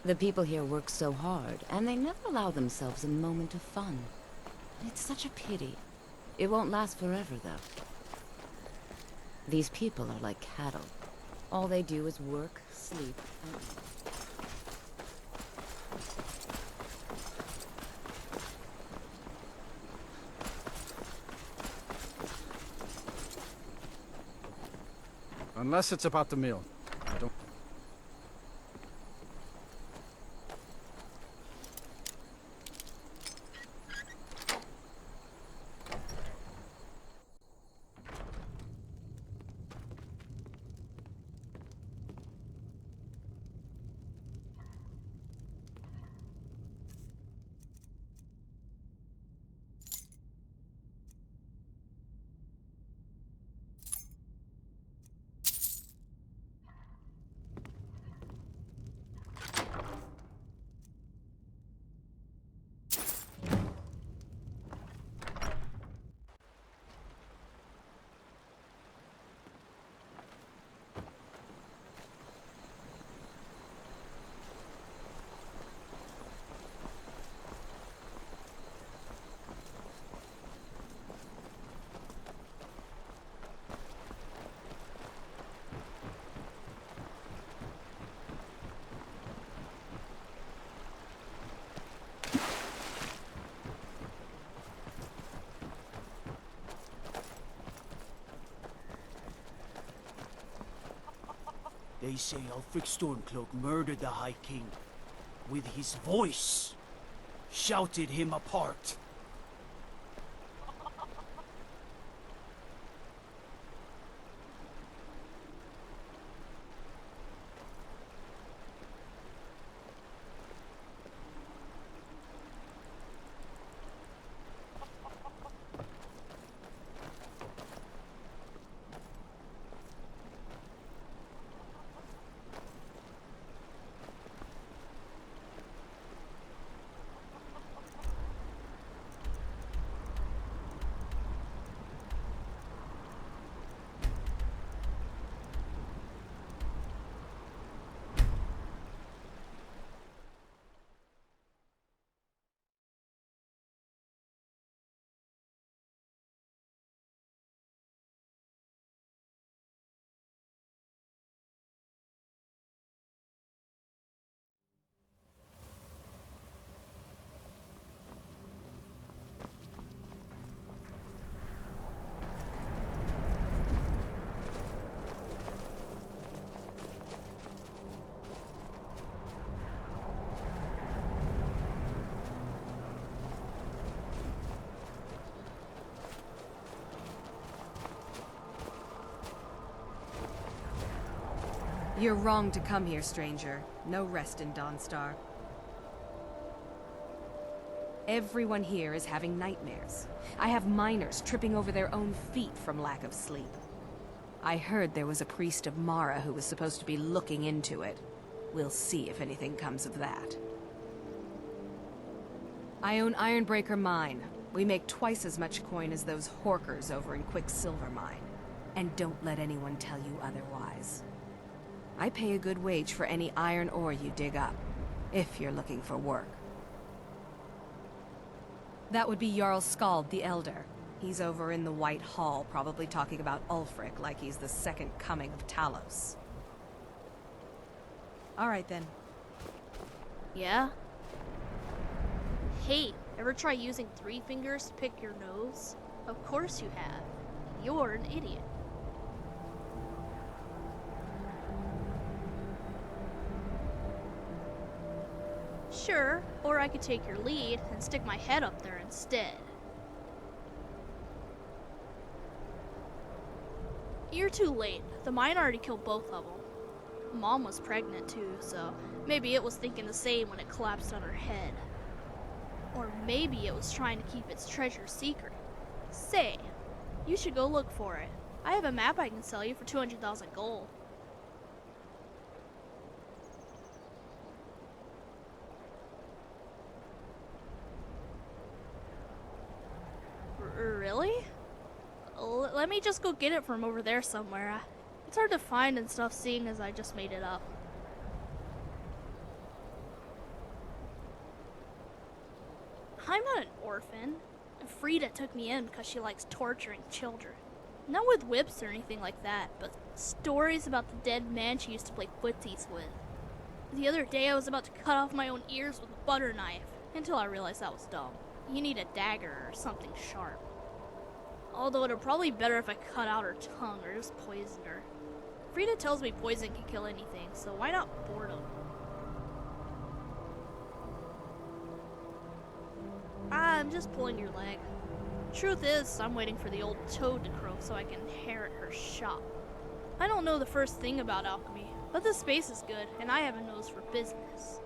The people here work so hard, and they never allow themselves a moment of fun. It's such a pity. It won't last forever, though. These people are like cattle. All they do is work, sleep, and eat. Unless it's about the meal. I don't... They say Ulfric Stormcloak murdered the High King. With his voice. Shouted him apart. You're wrong to come here, stranger. No rest in Dawnstar. Everyone here is having nightmares. I have miners tripping over their own feet from lack of sleep. I heard there was a priest of Mara who was supposed to be looking into it. We'll see if anything comes of that. I own Ironbreaker Mine. We make twice as much coin as those horkers over in Quicksilver Mine. And don't let anyone tell you otherwise. I pay a good wage for any iron ore you dig up, if you're looking for work. That would be Jarl Skald the Elder. He's over in the White Hall, probably talking about Ulfric like he's the second coming of Talos. All right, then. Yeah? Hey, ever try using 3 fingers to pick your nose? Of course you have. You're an idiot. Sure, or I could take your lead and stick my head up there instead. You're too late. The mine already killed both of them. Mom was pregnant too, so maybe it was thinking the same when it collapsed on her head. Or maybe it was trying to keep its treasure secret. Say, you should go look for it. I have a map I can sell you for 200,000 gold. Really? Let me just go get it from over there somewhere. It's hard to find and stuff seeing as I just made it up. I'm not an orphan. Frida took me in because she likes torturing children. Not with whips or anything like that, but stories about the dead man she used to play footsies with. The other day I was about to cut off my own ears with a butter knife, until I realized that was dumb. You need a dagger or something sharp. Although it'd probably be better if I cut out her tongue or just poisoned her. Frida tells me poison can kill anything, so why not boredom? I'm just pulling your leg. Truth is, I'm waiting for the old toad to croak so I can inherit her shop. I don't know the first thing about alchemy, but the space is good, and I have a nose for business.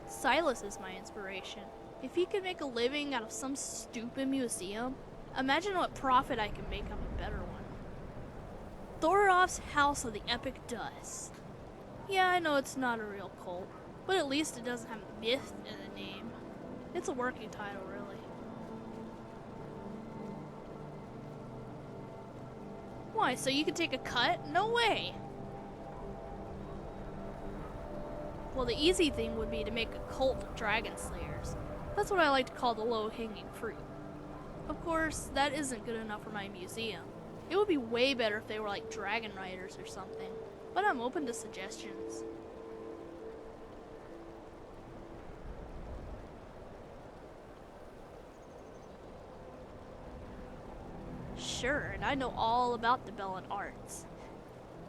Silius is my inspiration. If he could make a living out of some stupid museum, imagine what profit I can make on a better one. Thorov's House of the Epic Dust. Yeah, I know it's not a real cult, but at least it doesn't have myth in the name. It's a working title, really. Why, so you can take a cut? No way! Well, the easy thing would be to make a cult of dragon slayers. That's what I like to call the low-hanging fruit. Of course, that isn't good enough for my museum. It would be way better if they were like dragon riders or something, but I'm open to suggestions. Sure, and I know all about the Bellan arts.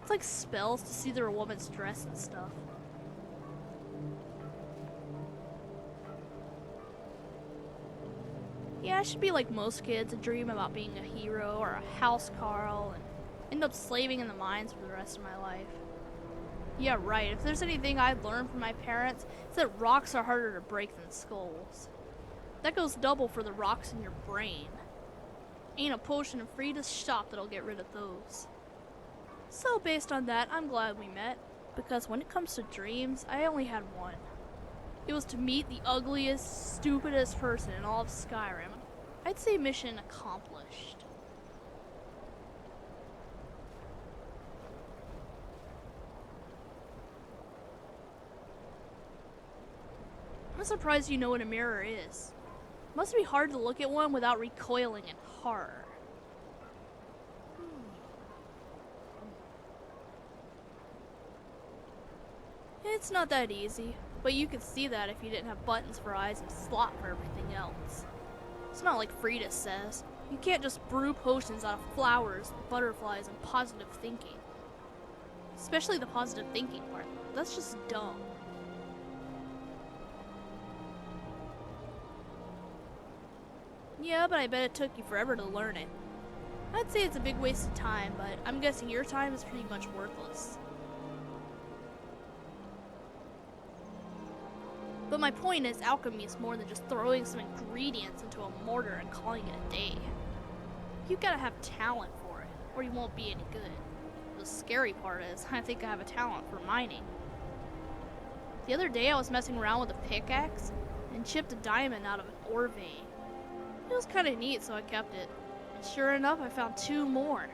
It's like spells to see through a woman's dress and stuff. Yeah, I should be like most kids and dream about being a hero or a housecarl and end up slaving in the mines for the rest of my life. Yeah, right, if there's anything I've learned from my parents, it's that rocks are harder to break than skulls. That goes double for the rocks in your brain. Ain't a potion in Frida's shop that'll get rid of those. So based on that, I'm glad we met, because when it comes to dreams, I only had one. It was to meet the ugliest, stupidest person in all of Skyrim. I'd say mission accomplished. I'm surprised you know what a mirror is. Must be hard to look at one without recoiling in horror. It's not that easy, but you could see that if you didn't have buttons for eyes and slot for everything else. It's not like Frida says. You can't just brew potions out of flowers, butterflies, and positive thinking. Especially the positive thinking part. That's just dumb. Yeah, but I bet it took you forever to learn it. I'd say it's a big waste of time, but I'm guessing your time is pretty much worthless. But my point is, alchemy is more than just throwing some ingredients into a mortar and calling it a day. You gotta have talent for it, or you won't be any good. The scary part is, I think I have a talent for mining. The other day I was messing around with a pickaxe and chipped a diamond out of an ore vein. It was kinda neat, so I kept it. And sure enough, I found 2 more.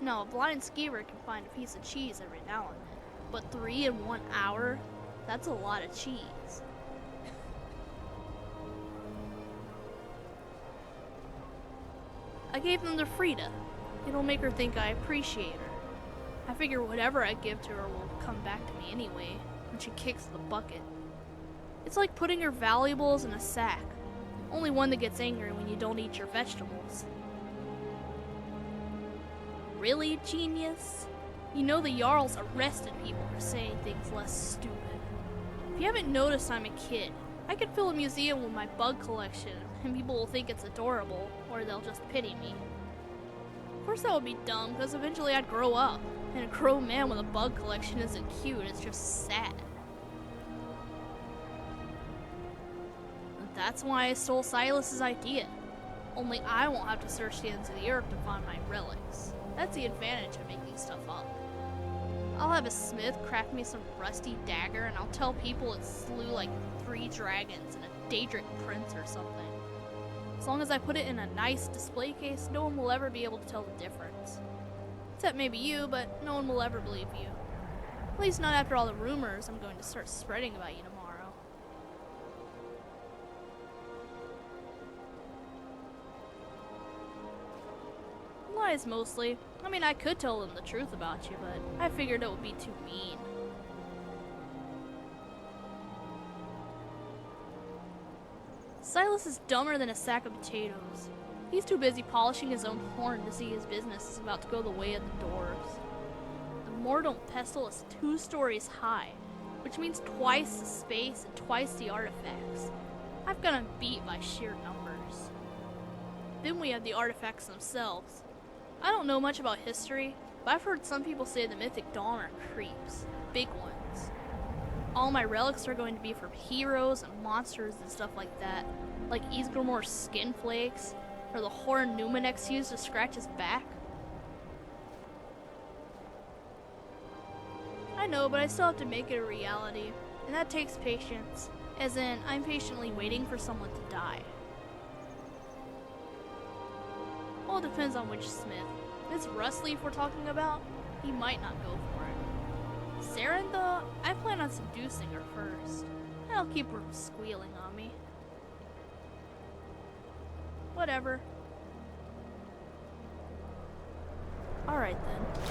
Now, a blind skeever can find a piece of cheese every now and then, but 3 in 1 hour? That's a lot of cheese. I gave them to Frida. It'll make her think I appreciate her. I figure whatever I give to her will come back to me anyway, when she kicks the bucket. It's like putting your valuables in a sack. Only one that gets angry when you don't eat your vegetables. Really, genius? You know the Jarl's arrested people for saying things less stupid. If you haven't noticed, I'm a kid. I could fill a museum with my bug collection, and people will think it's adorable, or they'll just pity me. Of course that would be dumb, because eventually I'd grow up, and a grown man with a bug collection isn't cute, it's just sad. And that's why I stole Silas's idea. Only I won't have to search the ends of the earth to find my relics. That's the advantage of making stuff up. I'll have a smith craft me some rusty dagger, and I'll tell people it slew like 3 dragons and a Daedric prince or something. As long as I put it in a nice display case, no one will ever be able to tell the difference. Except maybe you, but no one will ever believe you. At least not after all the rumors I'm going to start spreading about you tomorrow. Lies mostly. I mean, I could tell them the truth about you, but I figured it would be too mean. Silas is dumber than a sack of potatoes. He's too busy polishing his own horn to see his business is about to go the way of the dwarves. The Mordant pestle is 2 stories high, which means twice the space and twice the artifacts. I've got him beat by sheer numbers. Then we have the artifacts themselves. I don't know much about history, but I've heard some people say the Mythic Dawn are creeps. Big ones. All my relics are going to be from heroes and monsters and stuff like that, like Ysgrimmor's skin flakes, or the horn Numenix used to scratch his back. I know, but I still have to make it a reality, and that takes patience, as in, I'm patiently waiting for someone to die. All depends on which smith. If it's Rustleaf we're talking about, he might not go for it. Saren, though, I plan on seducing her first. I'll keep her from squealing on me. Whatever. Alright then.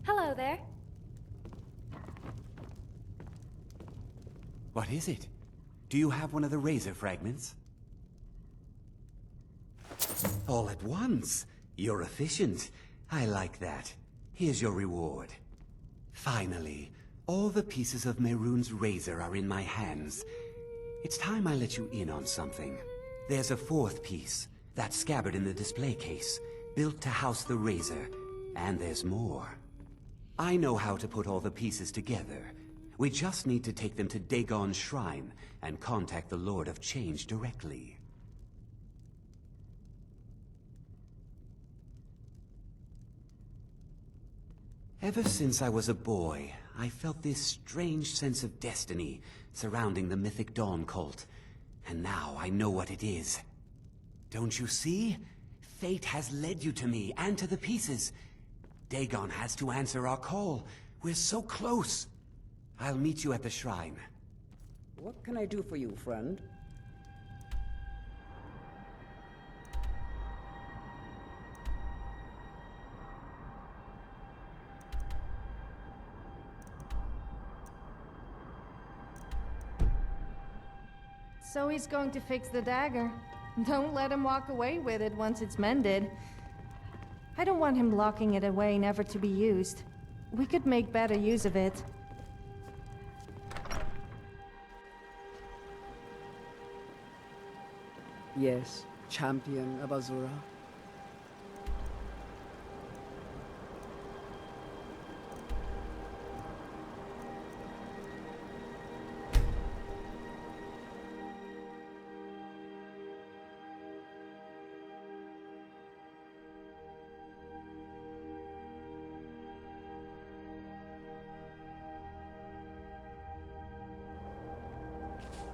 Hello there. What is it? Do you have one of the razor fragments? All at once. You're efficient. I like that. Here's your reward. Finally, all the pieces of Mehrunes Razor are in my hands. It's time I let you in on something. There's a 4th piece, that scabbard in the display case, built to house the razor. And there's more. I know how to put all the pieces together. We just need to take them to Dagon's shrine and contact the Lord of Change directly. Ever since I was a boy, I felt this strange sense of destiny surrounding the Mythic Dawn cult. And now I know what it is. Don't you see? Fate has led you to me and to the pieces. Dagon has to answer our call. We're so close. I'll meet you at the shrine. What can I do for you, friend? So he's going to fix the dagger. Don't let him walk away with it once it's mended. I don't want him locking it away never to be used. We could make better use of it. Yes, champion of Azura.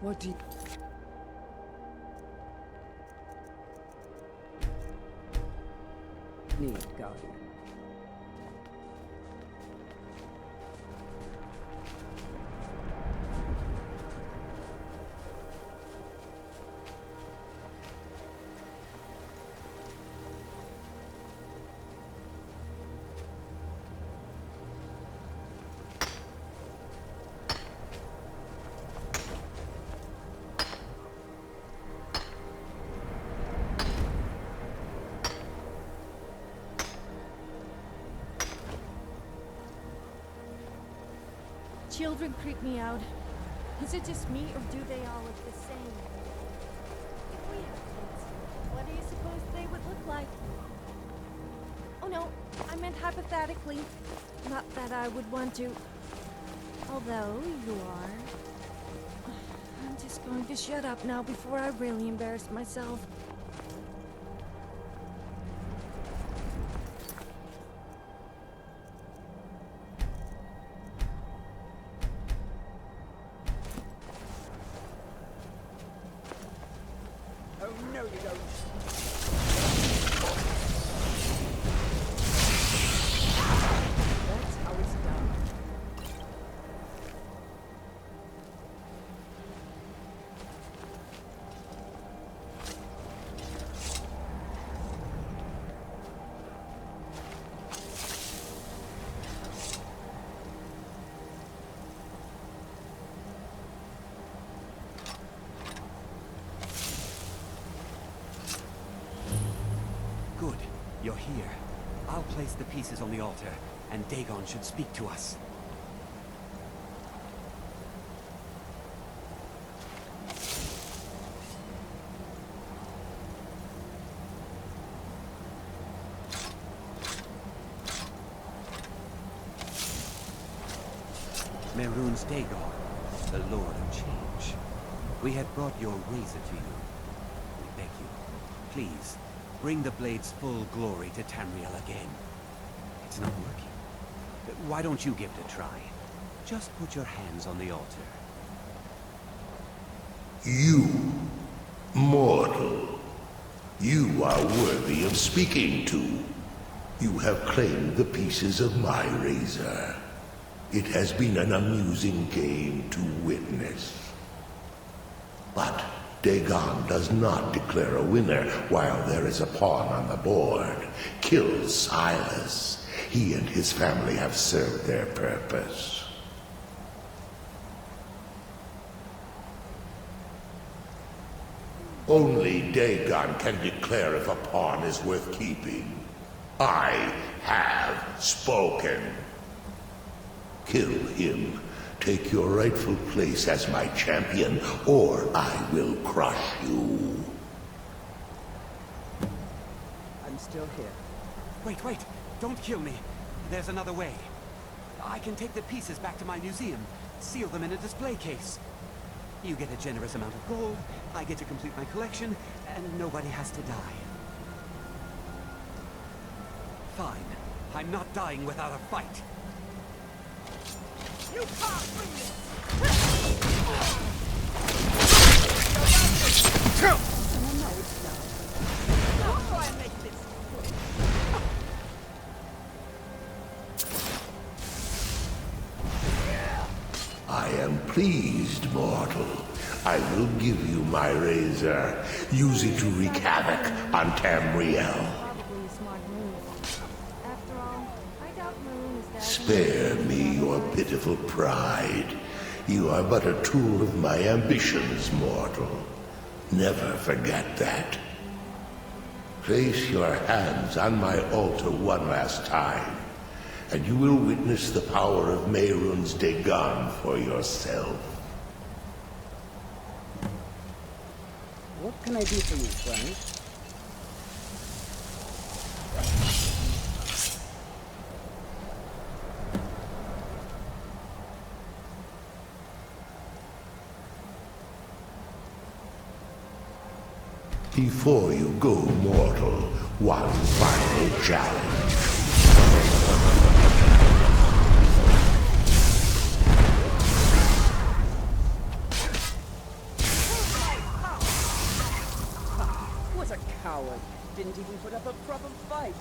What do you... need, Guardian? Children creep me out. Is it just me, or do they all look the same? If we have kids, what do you suppose they would look like? Oh no, I meant hypothetically. Not that I would want to. Although, you are. I'm just going to shut up now before I really embarrass myself. you go. That's how it's done. Good. You're here. I'll place the pieces on the altar, and Dagon should speak to us. Mehrunes Dagon, the Lord of Change. We had brought your razor to you. We beg you, please, bring the blade's full glory to Tamriel again. It's not working. Why don't you give it a try? Just put your hands on the altar. You, mortal, you are worthy of speaking to. You have claimed the pieces of my razor. It has been an amusing game to witness. But Dagon does not declare a winner while there is a pawn on the board. Kill Silius. He and his family have served their purpose. Only Dagon can declare if a pawn is worth keeping. I have spoken. Kill him. Take your rightful place as my champion, or I will crush you. I'm still here. Wait, don't kill me. There's another way. I can take the pieces back to my museum, seal them in a display case. You get a generous amount of gold, I get to complete my collection, and nobody has to die. Fine. I'm not dying without a fight. You can't bring this! No, it's not. Don't try and make this! I am pleased, mortal. I will give you my razor. Use it to wreak havoc on Tamriel. Probably a smart move. After all, I doubt Mehrunes is Spare me your pitiful pride. You are but a tool of my ambitions, mortal. Never forget that. Place your hands on my altar one last time, and you will witness the power of Mehrunes Dagon for yourself. What can I do for you, friend? Before you go, mortal, one final challenge. Was a coward. Didn't even put up a proper fight.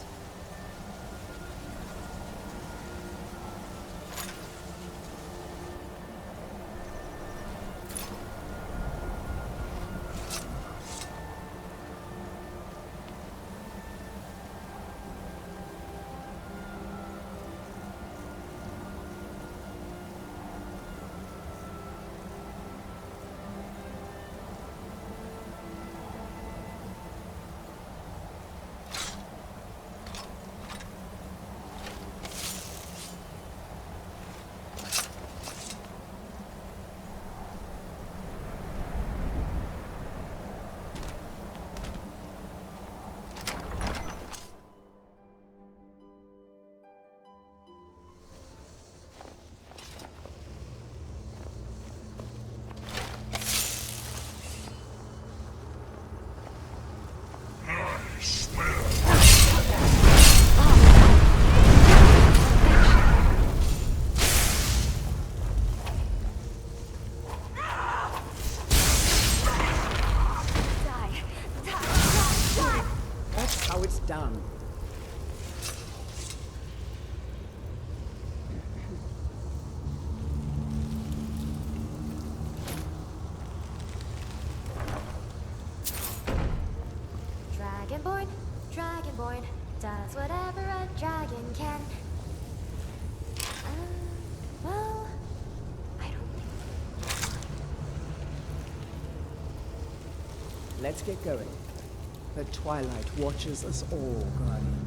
Dragonborn does whatever a dragon can. Well, I don't think. Let's get going. The Twilight watches us all, Guardian.